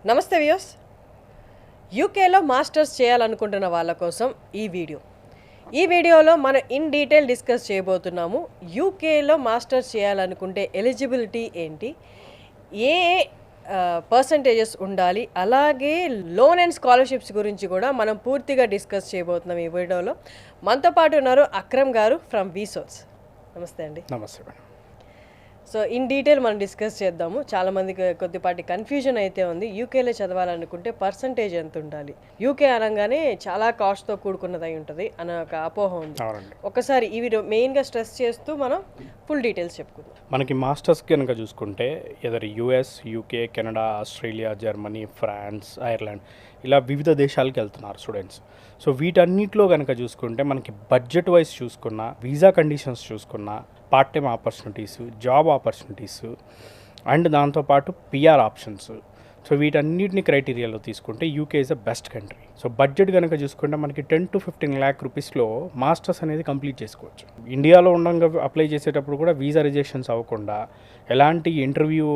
నమస్తే వ్యూస్. యూకేలో మాస్టర్స్ చేయాలనుకుంటున్న వాళ్ళ కోసం ఈ వీడియోలో మనం ఇన్ డీటెయిల్ డిస్కస్ చేయబోతున్నాము. యూకేలో మాస్టర్స్ చేయాలనుకుంటే ఎలిజిబిలిటీ ఏంటి, ఏ పర్సంటేజెస్ ఉండాలి, అలాగే లోన్ అండ్ స్కాలర్షిప్స్ గురించి కూడా మనం పూర్తిగా డిస్కస్ చేయబోతున్నాం ఈ వీడియోలో. మనతో పాటు ఉన్నారు అక్రమ్ గారు ఫ్రమ్ వీసోర్స్. నమస్తే అండి. నమస్తే మేడం. సో ఇన్ డీటెయిల్ మనం డిస్కస్ చేద్దాము. చాలామందికి కొద్దిపాటి కన్ఫ్యూజన్ అయితే ఉంది. యూకేలో చదవాలనుకుంటే పర్సంటేజ్ ఎంత ఉండాలి, యూకే అనగానే చాలా కాస్ట్తో కూడుకున్నదై ఉంటుంది అనే ఒక అపోహ ఉంది. ఒకసారి ఈ వీడియో మెయిన్గా స్ట్రెస్ చేస్తూ మనం ఫుల్ డీటెయిల్స్ చెప్పుకుందాం. మనకి మాస్టర్స్ కనుక చూసుకుంటే either US, UK, Canada, Australia, Germany, France, Ireland ఇలా వివిధ దేశాలకు వెళ్తున్నారు స్టూడెంట్స్. సో వీటన్నిటిలో కనుక చూసుకుంటే మనకి బడ్జెట్ వైజ్ చూసుకున్నా, వీసా కండిషన్స్ చూసుకున్నా, part time opportunities, job opportunities and దాంతోపాటు పిఆర్ ఆప్షన్స్, సో వీటన్నిటిని క్రైటీరియాలో తీసుకుంటే UK is the best country. So budget కనుక చూసుకుంటే మనకి 10 to 15 lakh రూపీస్లో మాస్టర్స్ అనేది కంప్లీట్ చేసుకోవచ్చు. ఇండియాలో ఉండగా అప్లై చేసేటప్పుడు కూడా వీసా రిజెక్షన్స్ అవ్వకుండా, ఎలాంటి ఇంటర్వ్యూ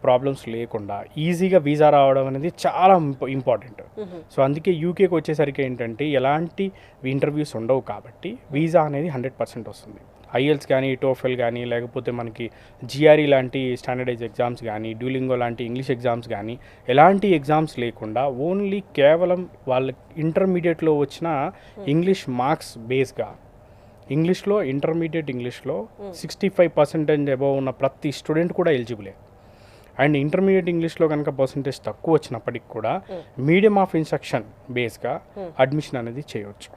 ప్రాబ్లమ్స్ లేకుండా ఈజీగా వీసా రావడం అనేది చాలా ఇంపార్టెంట్. సో అందుకే యూకేకి వచ్చేసరికి ఏంటంటే ఎలాంటి ఇంటర్వ్యూస్ ఉండవు కాబట్టి వీసా అనేది 100% వస్తుంది. ఐఎల్స్ కానీ, టోఫెల్ కానీ, లేకపోతే మనకి జిఆర్ఈ లాంటి స్టాండర్డైజ్ ఎగ్జామ్స్ కానీ, డ్యూలింగో లాంటి ఇంగ్లీష్ ఎగ్జామ్స్ కానీ, ఎలాంటి ఎగ్జామ్స్ లేకుండా ఓన్లీ కేవలం వాళ్ళ ఇంటర్మీడియట్లో వచ్చిన ఇంగ్లీష్ మార్క్స్ బేస్గా, ఇంగ్లీష్లో ఇంటర్మీడియట్ ఇంగ్లీష్లో 65% అబవ్ ఉన్న ప్రతి స్టూడెంట్ కూడా ఎలిజిబులే. అండ్ ఇంటర్మీడియట్ ఇంగ్లీష్లో కనుక పర్సంటేజ్ తక్కువ వచ్చినప్పటికి కూడా మీడియం ఆఫ్ ఇన్స్ట్రక్షన్ బేస్గా అడ్మిషన్ అనేది చేయవచ్చు.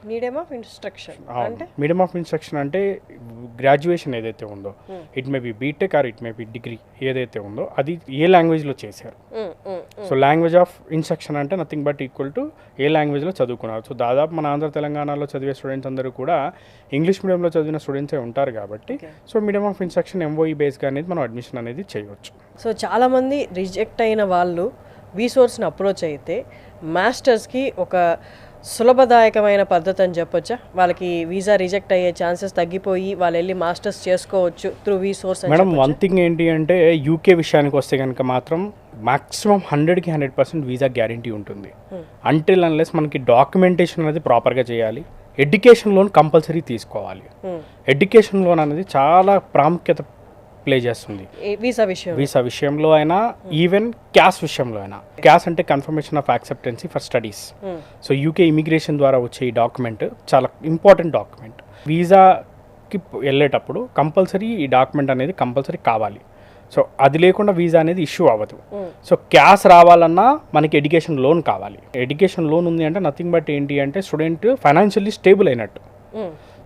మీడియం ఆఫ్ ఇన్స్ట్రక్షన్ అంటే మీడియం ఆఫ్ ఇన్స్ట్రక్షన్ అంటే గ్రాడ్యుయేషన్ ఏదైతే ఉందో, it may be BTech or it may be degree ఏదైతే ఉందో అది ఏ లాంగ్వేజ్లో చేశారు. సో లాంగ్వేజ్ ఆఫ్ ఇన్స్ట్రక్షన్ అంటే నథింగ్ బట్ ఈక్వల్ టు ఏ లాంగ్వేజ్లో చదువుకున్నారు. సో దాదాపు మన ఆంధ్ర తెలంగాణలో చదివే స్టూడెంట్స్ అందరూ కూడా ఇంగ్లీష్ మీడియంలో చదివిన స్టూడెంట్సే ఉంటారు కాబట్టి so medium of instruction MOE బేస్గా అనేది మనం అడ్మిషన్ అనేది చేయవచ్చు. సో చాలామంది రిజెక్ట్ అయిన వాళ్ళు వీసోర్స్ని అప్రోచ్ అయితే మాస్టర్స్కి ఒక సులభదాయకమైన పద్ధతి అని చెప్పొచ్చా? వాళ్ళకి వీసా రిజెక్ట్ అయ్యే ఛాన్సెస్ తగ్గిపోయి వాళ్ళు వెళ్ళి మాస్టర్స్ చేసుకోవచ్చు త్రూ వీసోర్స్. మేడం వన్ థింగ్ ఏంటి అంటే యూకే విషయానికి వస్తే కనుక మాత్రం మాక్సిమం 100కి 100% వీసా గ్యారంటీ ఉంటుంది. అంటిల్ అన్లెస్ మనకి డాక్యుమెంటేషన్ అనేది ప్రాపర్గా చేయాలి. ఎడ్యుకేషన్ లోన్ కంపల్సరీ తీసుకోవాలి. ఎడ్యుకేషన్ లోన్ అనేది చాలా ప్రాముఖ్యత ప్లే చేస్తుంది వీసా విషయంలో అయినా, ఈవెన్ క్యాష్ విషయంలో అయినా. క్యాష్ అంటే confirmation of acceptancy for studies. So UK immigration ద్వారా వచ్చే ఈ డాక్యుమెంట్ చాలా ఇంపార్టెంట్ డాక్యుమెంట్. వీసాకి వెళ్ళేటప్పుడు కంపల్సరీ ఈ డాక్యుమెంట్ అనేది కంపల్సరీ కావాలి. సో అది లేకుండా వీసా అనేది ఇష్యూ అవ్వదు. సో క్యాష్ రావాలన్నా మనకి ఎడ్యుకేషన్ లోన్ కావాలి. ఎడ్యుకేషన్ లోన్ ఉంది అంటే నథింగ్ బట్ ఏంటి అంటే స్టూడెంట్ ఫైనాన్షియల్లీ స్టేబుల్ అయినట్టు.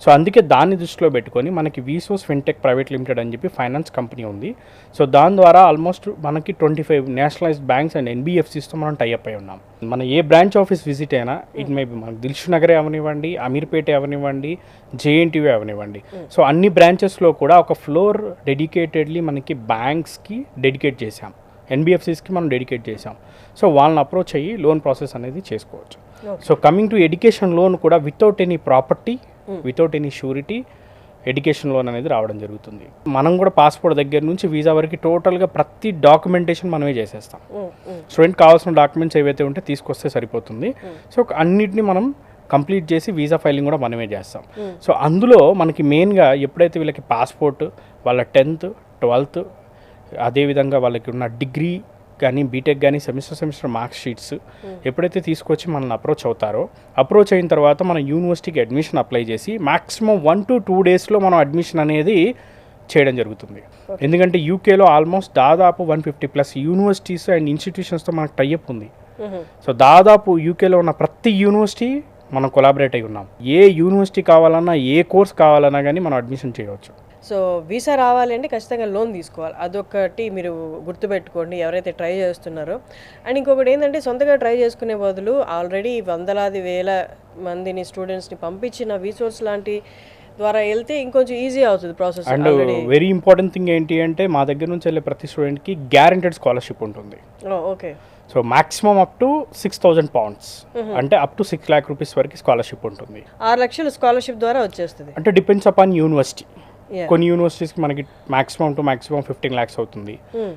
సో అందుకే దాన్ని దృష్టిలో పెట్టుకొని మనకి వీసోస్ ఫిన్టెక్ ప్రైవేట్ లిమిటెడ్ అని చెప్పి ఫైనాన్స్ కంపెనీ ఉంది. సో దాని ద్వారా ఆల్మోస్ట్ మనకి 25 నేషనలైజ్డ్ బ్యాంక్స్ అండ్ ఎన్బిఎఫ్సిస్తో మనం టైఅప్ అయి ఉన్నాం. మన ఏ బ్రాంచ్ ఆఫీస్ విజిట్ అయినా, ఇట్ మే బి మనకి దిల్షుక్ నగరే అవనివ్వండి, అమీర్పేట అవనివ్వండి, జేఎన్టీవీ అవనివ్వండి, సో అన్ని బ్రాంచెస్లో కూడా ఒక ఫ్లోర్ డెడికేటెడ్లీ మనకి బ్యాంక్స్కి డెడికేట్ చేశాం, ఎన్బిఎఫ్సిస్కి మనం డెడికేట్ చేసాం. సో వాళ్ళని అప్రోచ్ అయ్యి లోన్ ప్రాసెస్ అనేది చేసుకోవచ్చు. So coming to education loan కూడా without any property, without any surety education loan అనేది రావడం జరుగుతుంది. మనం కూడా పాస్పోర్ట్ దగ్గర నుంచి వీసా వరకు టోటల్గా ప్రతి డాక్యుమెంటేషన్ మనమే చేసేస్తాం. స్టూడెంట్ కావాల్సిన డాక్యుమెంట్స్ ఏవైతే ఉంటే తీసుకొస్తే సరిపోతుంది. సో అన్నిటిని మనం కంప్లీట్ చేసి వీసా ఫైలింగ్ కూడా మనమే చేస్తాం. సో అందులో మనకి మెయిన్గా ఎప్పుడైతే వీళ్ళకి పాస్పోర్ట్, వాళ్ళ 10th, 12th, అదేవిధంగా వాళ్ళకి ఉన్న డిగ్రీ కానీ, బీటెక్ కానీ, సెమిస్టర్ మార్క్స్ షీట్స్ ఎప్పుడైతే తీసుకొచ్చి మనల్ని అప్రోచ్ అవుతారో, అప్రోచ్ అయిన తర్వాత మనం యూనివర్సిటీకి అడ్మిషన్ అప్లై చేసి మ్యాక్సిమం 1 to 2 డేస్లో మనం అడ్మిషన్ అనేది చేయడం జరుగుతుంది. ఎందుకంటే యూకేలో ఆల్మోస్ట్ దాదాపు 150+ యూనివర్సిటీస్ అండ్ ఇన్స్టిట్యూషన్స్తో మనకు టైఅప్ ఉంది. సో దాదాపు యూకేలో ఉన్న ప్రతి యూనివర్సిటీ మనం కొలాబరేట్ అయి ఉన్నాం. ఏ యూనివర్సిటీ కావాలన్నా, ఏ కోర్స్ కావాలన్నా కానీ మనం అడ్మిషన్ చేయవచ్చు. సో వీసా రావాలంటే ఖచ్చితంగా లోన్ తీసుకోవాలి. అదొకటి మీరు గుర్తుపెట్టుకోండి ఎవరైతే ట్రై చేస్తున్నారో. అండ్ ఇంకొకటి ఏంటంటే సొంతగా ట్రై చేసుకునే బదులు ఆల్రెడీ వందలాది వేల మందిని స్టూడెంట్స్ని పంపించిన వీసోర్స్ లాంటి ద్వారా వెళ్తే ఇంకొంచెం ఈజీ అవుతుంది process. And very important thing ఏంటి అంటే మా దగ్గర నుంచి వెళ్ళే ప్రతి స్టూడెంట్కి గ్యారెంటెడ్ స్కాలర్షిప్ ఉంటుంది. Okay. So maximum up to 6,000 pounds, అంటే అప్ టు 6 lakh రూపీస్ వరకు స్కాలర్షిప్ ఉంటుంది. 6 లక్షలు స్కాలర్షిప్ ద్వారా వచ్చేస్తుంది. అంటే డిపెండ్స్ అపాన్ యూనివర్సిటీ. Yeah. కొన్ని యూనివర్సిటీస్కి మనకి మాక్సిమం 15 lakhs అవుతుంది.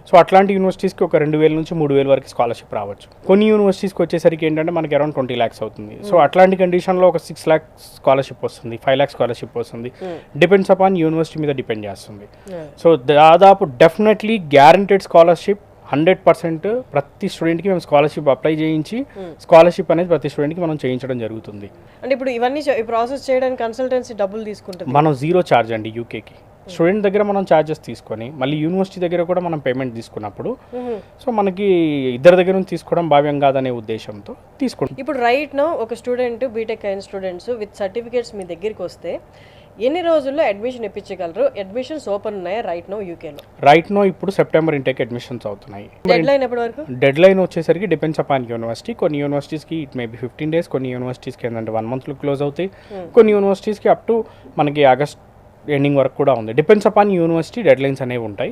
సో అట్లాంటి యూనివర్సిటీస్కి ఒక 2,000 నుంచి 3,000 వరకు స్కాలర్షిప్ రావచ్చు. కొన్ని యూనివర్సిటీస్కి వచ్చేసరికి ఏంటంటే మనకి అరౌండ్ 20 lakhs అవుతుంది. సో అట్లాంటి కండిషన్లో ఒక 6 lakhs స్కాలర్షిప్ వస్తుంది, 5 lakhs స్కాలర్షిప్ వస్తుంది. డిపెండ్స్ అపాన్ యూనివర్సిటీ మీద డిపెండ్ చేస్తుంది. సో దాదాపు డెఫినెట్లీ గ్యారంటెడ్ స్కాలర్షిప్ 100% ప్రతి స్టూడెంట్కి మేము స్కాలర్షిప్ అప్లై చేయించి స్కాలర్షిప్ అనేది ప్రతి స్టూడెంట్కి మనం చేయించడం జరుగుతుంది. అంటే ఇప్పుడు ఇవన్నీ ప్రాసెస్ చేయడానికి కన్సల్టెన్సీ డబ్బులు తీసుకుంటుంది. మనం 0 ఛార్జ్ అండి యూకేకి. స్టూడెంట్ దగ్గర మనం ఛార్జెస్ తీసుకొని మళ్ళీ యూనివర్సిటీ దగ్గర కూడా మనం పేమెంట్ తీసుకున్నప్పుడు సో మనకి ఇద్దరి దగ్గర నుంచి తీసుకోవడం భావ్యం కాదనే ఉద్దేశంతో తీసుకుంటాం. ఇప్పుడు రైట్ నో ఒక స్టూడెంట్ బీటెక్ అయిన స్టూడెంట్స్ విత్ సర్టిఫికేట్స్ మీ దగ్గరికి వస్తే ఎన్ని రోజుల్లో అడ్మిషన్ ఇప్పించగలరు? అడ్మిషన్స్ ఓపెన్ ఉన్నాయా రైట్ నో యూకేలో? రైట్ నో ఇప్పుడు సెప్టెంబర్ ఇంటేక్ అడ్మిషన్స్ అవుతున్నాయి. డెడ్ లైన్ ఎప్పటి వరకు? డెడ్ లైన్ వచ్చేసరికి డిపెండ్స్ అపాన్ యూనివర్సిటీ. కొన్ని యూనివర్సిటీస్కి ఇట్ మేబీ 15 days, కొన్ని యూనివర్సిటీస్కి ఏంటంటే 1 monthలో క్లోజ్ అవుతాయి, కొన్ని యూనివర్సిటీస్కి అప్ టు మనకి ఆగస్ట్ ఎండింగ్ వరకు కూడా ఉంది. Depends upon university dead lines అనేవి ఉంటాయి.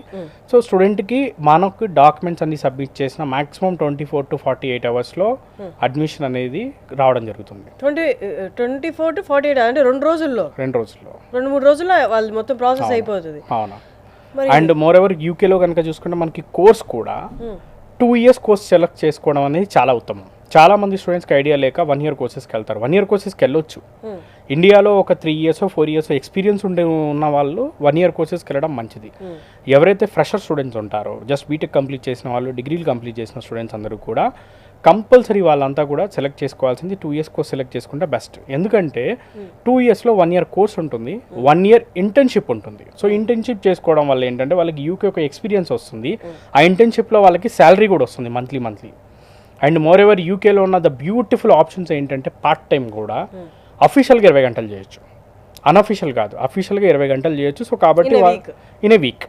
సో స్టూడెంట్కి మనకు డాక్యుమెంట్స్ అన్ని సబ్మిట్ చేసిన మాక్సిమం 24 to 48 hours అడ్మిషన్ అనేది రావడం జరుగుతుంది. 24 to 48 అంటే 2 రోజుల్లో 2-3 రోజుల్లో వాళ్ళు మొత్తం ప్రాసెస్ అయిపోతుంది. అవునా. అండ్ మోర్ ఎవర్ యూకేలో కనుక చూసుకుంటే మనకి కోర్స్ కూడా 2 years కోర్స్ సెలెక్ట్ చేసుకోవడం అనేది చాలా ఉత్తమం. చాలా మంది స్టూడెంట్స్కి ఐడియా లేక 1 year కోర్సెస్కి వెళ్తారు. 1 year కోర్సెస్కి వెళ్ళొచ్చు. ఇండియాలో ఒక 3 years 4 years ఎక్స్పీరియన్స్ ఉన్న వాళ్ళు 1 year కోర్సెస్కి వెళ్ళడం మంచిది. ఎవరైతే ఫ్రెషర్ స్టూడెంట్స్ ఉంటారో, జస్ట్ బీటెక్ కంప్లీట్ చేసిన వాళ్ళు, డిగ్రీలు కంప్లీట్ చేసిన స్టూడెంట్స్ అందరూ కూడా కంపల్సరీ వాళ్ళంతా కూడా సెలెక్ట్ చేసుకోవాల్సింది 2 years కోర్స్ సెలెక్ట్ చేసుకుంటే బెస్ట్. ఎందుకంటే 2 yearsలో 1 year కోర్స్ ఉంటుంది, 1 year ఇంటర్న్షిప్ ఉంటుంది. సో ఇంటర్న్షిప్ చేసుకోవడం వల్ల ఏంటంటే వాళ్ళకి యూకే ఒక ఎక్స్పీరియన్స్ వస్తుంది. ఆ ఇంటర్న్షిప్లో వాళ్ళకి శాలరీ కూడా వస్తుంది మంత్లీ. అండ్ మోర్ ఎవర్ యూకేలో ఉన్న ద బ్యూటిఫుల్ ఆప్షన్స్ ఏంటంటే పార్ట్ టైం కూడా అఫీషియల్గా 20 గంటలు చేయొచ్చు, అన్అఫీషియల్ కాదు, అఫీషియల్గా 20 గంటలు చేయొచ్చు. సో కాబట్టి in a week.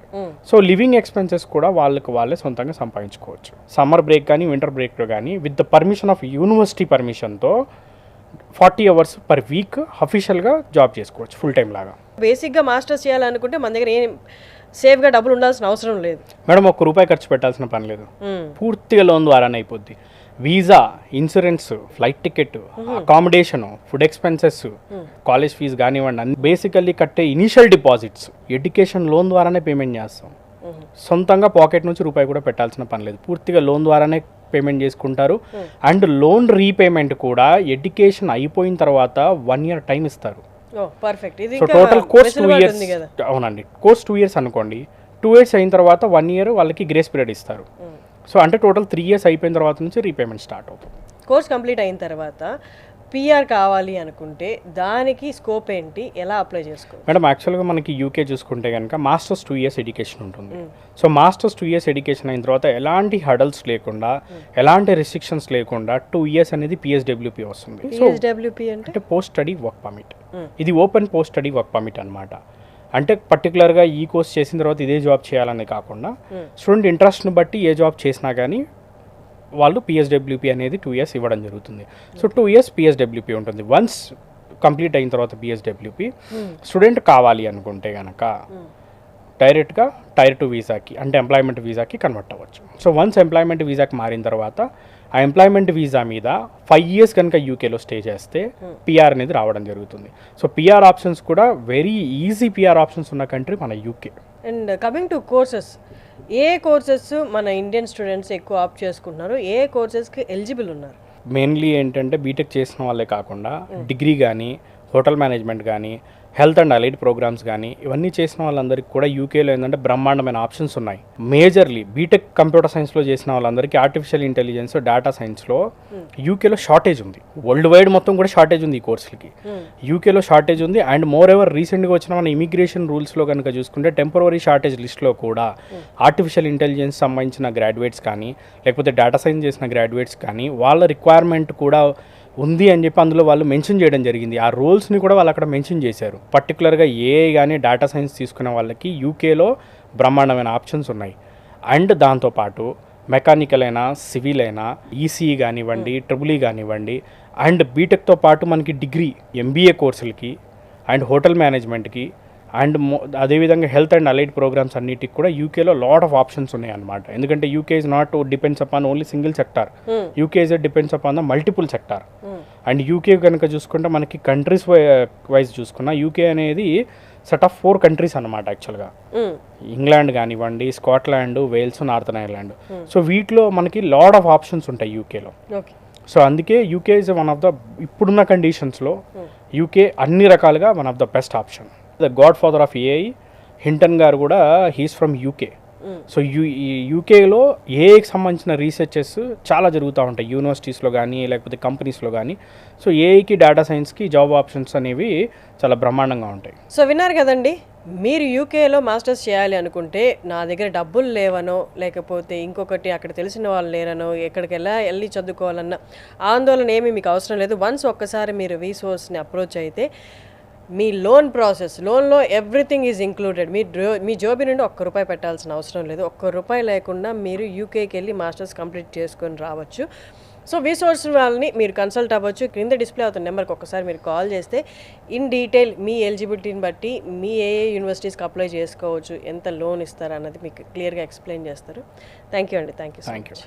So living expenses కూడా వాళ్ళే సొంతంగా సంపాదించుకోవచ్చు. సమ్మర్ బ్రేక్ కానీ వింటర్ బ్రేక్లో కానీ with the permission of university పర్మిషన్తో 40 hours per week అఫీషియల్గా జాబ్ చేసుకోవచ్చు ఫుల్ టైం లాగా. బేసిక్గా మాస్టర్స్ చేయాలనుకుంటే మన దగ్గర ఏం సేఫ్గా డబ్బులు ఉండాల్సిన అవసరం లేదు మేడం. ₹1 ఖర్చు పెట్టాల్సిన పని లేదు, పూర్తిగా లోన్ ద్వారానే అయిపోద్ది. Visa, insurance, flight ticket, accommodation, food expenses, college fees కానివ్వండి, అన్ని బేసికల్లీ కట్టే ఇనిషియల్ డిపాజిట్స్ ఎడ్యుకేషన్ లోన్ ద్వారానే పేమెంట్ చేస్తాం. సొంతంగా పాకెట్ నుంచి రూపాయి కూడా పెట్టాల్సిన పని లేదు, పూర్తిగా లోన్ ద్వారానే పేమెంట్ చేసుకుంటారు. అండ్ లోన్ రీపేమెంట్ కూడా ఎడ్యుకేషన్ అయిపోయిన తర్వాత 1 year టైం ఇస్తారు. So total course 2 years. అవునండి, కోర్స్ 2 years అనుకోండి. 2 years అయిన తర్వాత 1 year వాళ్ళకి గ్రేస్ పీరియడ్ ఇస్తారు. సో అంటే టోటల్ 3 years అయిపోయిన తర్వాత నుంచి రీపేమెంట్ స్టార్ట్ అవుతుంది. కోర్స్ కంప్లీట్ అయిన తర్వాత పిఆర్ కావాలి అనుకుంటే దానికి స్కోప్ ఏంటి, ఎలా అప్లై చేసుకోవాలి? మేడం యాక్చువల్గా మనకి యూకే చూసుకుంటే కనుక మాస్టర్స్ 2 years ఎడ్యుకేషన్ ఉంటుంది. సో మాస్టర్స్ 2 years ఎడ్యుకేషన్ అయిన తర్వాత ఎలాంటి హడల్స్ లేకుండా, ఎలాంటి రిస్ట్రిక్షన్స్ లేకుండా 2 years అనేది PSWP వస్తుంది. PSWP అంటే పోస్ట్ స్టడీ వర్క్ పర్మిట్. ఇది open post study work permit అనమాట. అంటే పర్టికులర్గా ఈ కోర్స్ చేసిన తర్వాత ఇదే జాబ్ చేయాలని కాకుండా స్టూడెంట్ ఇంట్రెస్ట్ని బట్టి ఏ జాబ్ చేసినా కానీ వాళ్ళు PSWP అనేది 2 years ఇవ్వడం జరుగుతుంది. సో 2 years PSWP ఉంటుంది. వన్స్ కంప్లీట్ అయిన తర్వాత PSWP స్టూడెంట్ కావాలి అనుకుంటే కనుక డైరెక్ట్గా Tier 2 వీసాకి అంటే ఎంప్లాయ్మెంట్ వీసాకి కన్వర్ట్ అవ్వచ్చు. సో వన్స్ ఎంప్లాయ్మెంట్ వీసాకి మారిన తర్వాత ఆ ఎంప్లాయ్మెంట్ వీసా మీద 5 years కనుక యూకేలో స్టే చేస్తే పిఆర్ అనేది రావడం జరుగుతుంది. సో పిఆర్ ఆప్షన్స్ కూడా వెరీ ఈజీ పిఆర్ ఆప్షన్స్ ఉన్న కంట్రీ మన UK. And coming to courses, A courses మన ఇండియన్ స్టూడెంట్స్ ఎక్కువ ఆప్ట్ చేసుకుంటున్నారు, ఏ కోర్సెస్కి ఎలిజిబుల్ ఉన్నారు? మెయిన్లీ ఏంటంటే బీటెక్ చేసిన వాళ్ళే కాకుండా డిగ్రీ కానీ, హోటల్ మేనేజ్మెంట్ కానీ, హెల్త్ అండ్ అలైడ్ ప్రోగ్రామ్స్ కానీ ఇవన్నీ చేసిన వాళ్ళందరికీ కూడా యూకేలో ఏంటంటే బ్రహ్మాండమైన ఆప్షన్స్ ఉన్నాయి. మేజర్లీ బీటెక్ కంప్యూటర్ సైన్స్లో చేసిన వాళ్ళందరికీ ఆర్టిఫిషియల్ ఇంటెలిజెన్స్, డేటా సైన్స్లో యూకేలో షార్టేజ్ ఉంది. వరల్డ్ వైడ్ మొత్తం కూడా షార్టేజ్ ఉంది ఈ కోర్సులకి. యూకేలో షార్టేజ్ ఉంది. అండ్ మోర్ ఎవర్ రీసెంట్గా వచ్చిన మన ఇమిగ్రేషన్ రూల్స్లో కనుక చూసుకుంటే టెంపరరీ షార్టేజ్ లిస్ట్లో కూడా ఆర్టిఫిషియల్ ఇంటెలిజెన్స్ సంబంధించిన గ్రాడ్యుయేట్స్ కానీ, లేకపోతే డేటా సైన్స్ చేసిన గ్రాడ్యుయేట్స్ కానీ వాళ్ళ రిక్వైర్మెంట్ కూడా ఉంది అని చెప్పి అందులో వాళ్ళు మెన్షన్ చేయడం జరిగింది. ఆ రోల్స్ని కూడా వాళ్ళు అక్కడ మెన్షన్ చేశారు. పర్టికులర్గా ఏఐ కానీ డేటా సైన్స్ తీసుకునే వాళ్ళకి యూకేలో బ్రహ్మాండమైన ఆప్షన్స్ ఉన్నాయి. అండ్ దాంతోపాటు మెకానికల్ అయినా, సివిల్ అయినా, ఈసీఈ కానివ్వండి, ట్రిపుల్ ఈ కానివ్వండి, అండ్ బీటెక్తో పాటు మనకి డిగ్రీ ఎంబీఏ కోర్సులకి అండ్ హోటల్ మేనేజ్మెంట్కి అండ్ అదేవిధంగా హెల్త్ అండ్ అలైడ్ ప్రోగ్రామ్స్ అన్నిటికి కూడా యూకేలో లాట్ ఆఫ్ ఆప్షన్స్ ఉన్నాయి అనమాట. ఎందుకంటే UK is not depends upon only single sector, UK is depends upon the multiple sector. And UK కనుక చూసుకుంటే మనకి కంట్రీస్ వైజ్ చూసుకున్న యూకే అనేది సెట్ ఆఫ్ 4 కంట్రీస్ అనమాట యాక్చువల్గా. ఇంగ్లాండ్ కానివ్వండి, Scotland, Wales, northern Ireland. So వీటిలో మనకి లాడ్ ఆఫ్ ఆప్షన్స్ ఉంటాయి యూకేలో. ఓకే. సో అందుకే UK is one of the ఇప్పుడున్న కండిషన్స్లో యూకే అన్ని రకాలుగా one of the best option. The God father of AI Hinton గారు కూడా హీస్ ఫ్రమ్ యూకే. సో యూకేలో ఏఐకి సంబంధించిన రీసెర్చెస్ చాలా జరుగుతూ ఉంటాయి యూనివర్సిటీస్లో కానీ లేకపోతే కంపెనీస్లో కానీ. సో ఏఐకి, డేటా సైన్స్కి జాబ్ ఆప్షన్స్ అనేవి చాలా బ్రహ్మాండంగా ఉంటాయి. సో విన్నారు కదండి, మీరు యూకేలో మాస్టర్స్ చేయాలి అనుకుంటే నా దగ్గర డబ్బులు లేవనో లేకపోతే ఇంకొకటి అక్కడ తెలిసిన వాళ్ళు లేరనో ఎక్కడికి వెళ్ళి చదువుకోవాలన్న ఆందోళన ఏమీ మీకు అవసరం లేదు. వన్స్ ఒక్కసారి మీరు రీసోర్స్ని అప్రోచ్ అయితే మీ లోన్ ప్రాసెస్, లోన్లో ఎవ్రీథింగ్ ఈజ్ ఇంక్లూడెడ్. మీ జోబీ నుండి ₹1 పెట్టాల్సిన అవసరం లేదు. ₹1 లేకుండా మీరు యూకేకి వెళ్ళి మాస్టర్స్ కంప్లీట్ చేసుకొని రావచ్చు. సో రీసోర్స్ వాళ్ళని మీరు కన్సల్ట్ అవ్వచ్చు. క్రింద డిస్ప్లే అవుతున్న నెంబర్కి ఒకసారి మీరు కాల్ చేస్తే ఇన్ డీటెయిల్ మీ ఎలిజిబిలిటీని బట్టి మీ ఏ యూనివర్సిటీస్కి అప్లై చేసుకోవచ్చు, ఎంత లోన్ ఇస్తారు అన్నది మీకు క్లియర్గా ఎక్స్ప్లెయిన్ చేస్తారు. థ్యాంక్ యూ అండి. Thank you.